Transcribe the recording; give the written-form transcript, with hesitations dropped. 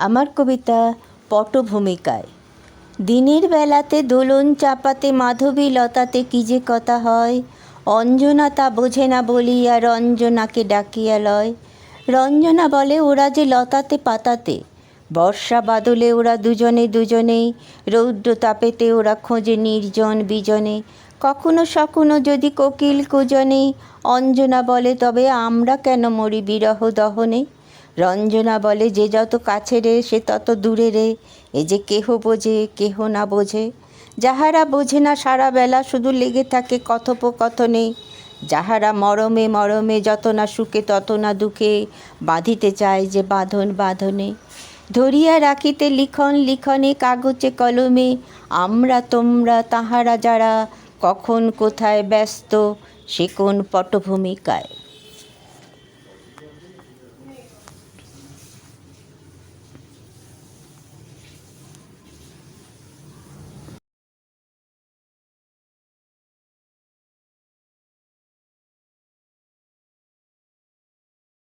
আমার কবিতা পটভূমিকায়। দিনের বেলাতে দোলন চাপাতে মাধবী লতাতে কী যে কথা হয়, অঞ্জনা তা বোঝে না বলিয়া রঞ্জনাকে ডাকিয়া লয়। রঞ্জনা বলে ওরা যে লতাতে পাতাতে, বর্ষা বাদলে ওরা দুজনে দুজনে, রৌদ্র তাপেতে ওরা খোঁজে নির্জন বিজনে, কখনো সখনো যদি কোকিল কুজনে। অঞ্জনা বলে তবে আমরা কেন মরি বিরহ দহনে। রঞ্জনা বলে যে যত কাছে রে সে তত দূরে রে, এ যে কেহ বোঝে কেহ না বোঝে। যাহারা বোঝে না সারা বেলা শুধু লেগে থাকে কথোপকথনে, যাহারা মরমে মরমে যত না সুখে তত না দুঃখে, বাঁধিতে চায় যে বাঁধন বাঁধনে। ধরিয়া রাখিতে লিখন লিখনে কাগজে কলমে, আমরা তোমরা তাহারা যারা কখন কোথায় ব্যস্ত সে কোন পটভূমিকায়।